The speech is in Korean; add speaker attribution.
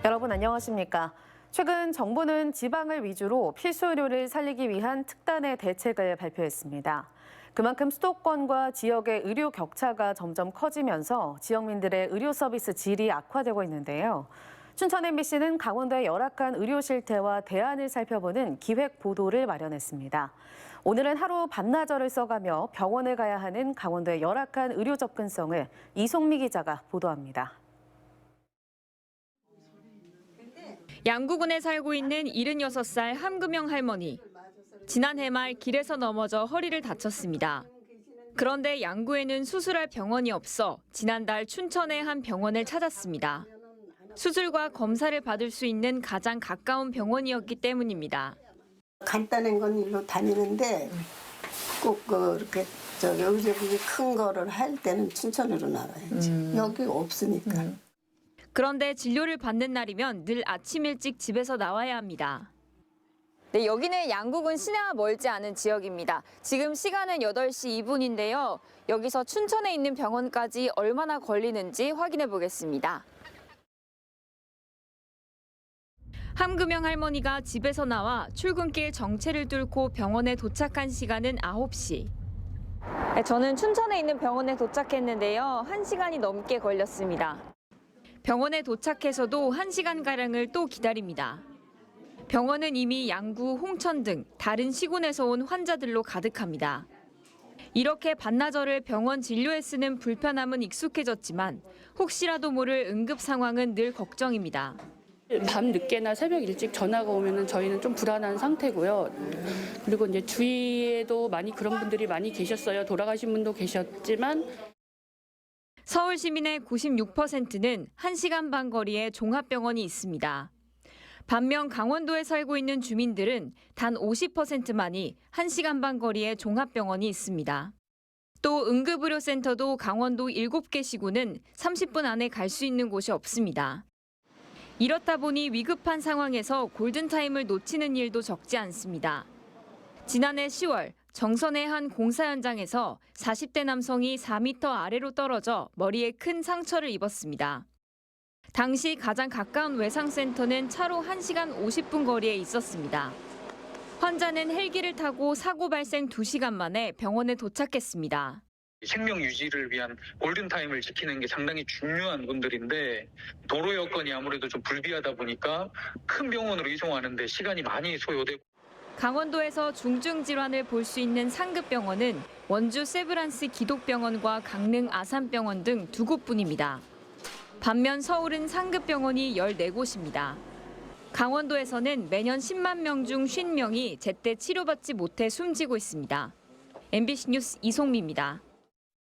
Speaker 1: 여러분 안녕하십니까? 최근 정부는 지방을 위주로 필수 의료를 살리기 위한 특단의 대책을 발표했습니다. 그만큼 수도권과 지역의 의료 격차가 점점 커지면서 지역민들의 의료 서비스 질이 악화되고 있는데요. 춘천 MBC는 강원도의 열악한 의료 실태와 대안을 살펴보는 기획 보도를 마련했습니다. 오늘은 하루 반나절을 써가며 병원에 가야 하는 강원도의 열악한 의료 접근성을 이송미 기자가 보도합니다.
Speaker 2: 양구군에 살고 있는 76살 함금영 할머니. 지난해 말 길에서 넘어져 허리를 다쳤습니다. 그런데 양구에는 수술할 병원이 없어 지난달 춘천의 한 병원을 찾았습니다. 수술과 검사를 받을 수 있는 가장 가까운 병원이었기 때문입니다.
Speaker 3: 간단한 건 일로 다니는데 꼭 이렇게 여기저기 큰 거를 할 때는 춘천으로 나가야지. 여기 없으니까.
Speaker 2: 그런데 진료를 받는 날이면 늘 아침 일찍 집에서 나와야 합니다.
Speaker 4: 네, 여기는 양구군 시내와 멀지 않은 지역입니다. 지금 시간은 8시 2분인데요. 여기서 춘천에 있는 병원까지 얼마나 걸리는지 확인해 보겠습니다.
Speaker 2: 함금영 할머니가 집에서 나와 출근길 정체를 뚫고 병원에 도착한 시간은 9시.
Speaker 4: 네, 저는 춘천에 있는 병원에 도착했는데요. 1시간이 넘게 걸렸습니다.
Speaker 2: 병원에 도착해서도 1시간가량을 또 기다립니다. 병원은 이미 양구, 홍천 등 다른 시군에서 온 환자들로 가득합니다. 이렇게 반나절을 병원 진료에 쓰는 불편함은 익숙해졌지만 혹시라도 모를 응급 상황은 늘 걱정입니다.
Speaker 5: 밤 늦게나 새벽 일찍 전화가 오면 저희는 좀 불안한 상태고요. 그리고 이제 주위에도 많이 그런 분들이 많이 계셨어요. 돌아가신 분도 계셨지만.
Speaker 2: 서울 시민의 96%는 1시간 반 거리에 종합병원이 있습니다. 반면 강원도에 살고 있는 주민들은 단 50%만이 1시간 반 거리에 종합병원이 있습니다. 또 응급의료센터도 강원도 7개 시군은 30분 안에 갈 수 있는 곳이 없습니다. 이렇다 보니 위급한 상황에서 골든타임을 놓치는 일도 적지 않습니다. 지난해 10월 정선의 한 공사 현장에서 40대 남성이 4m 아래로 떨어져 머리에 큰 상처를 입었습니다. 당시 가장 가까운 외상센터는 차로 1시간 50분 거리에 있었습니다. 환자는 헬기를 타고 사고 발생 2시간 만에 병원에 도착했습니다.
Speaker 6: 생명 유지를 위한 골든타임을 지키는 게 상당히 중요한 분들인데 도로 여건이 아무래도 좀 불비하다 보니까 큰 병원으로 이송하는데 시간이 많이 소요되고.
Speaker 2: 강원도에서 중증 질환을 볼 수 있는 상급병원은 원주 세브란스 기독병원과 강릉 아산병원 등 2곳뿐입니다. 반면 서울은 상급병원이 14곳입니다. 강원도에서는 매년 10만 명 중 50명이 제때 치료받지 못해 숨지고 있습니다. MBC 뉴스 이송미입니다.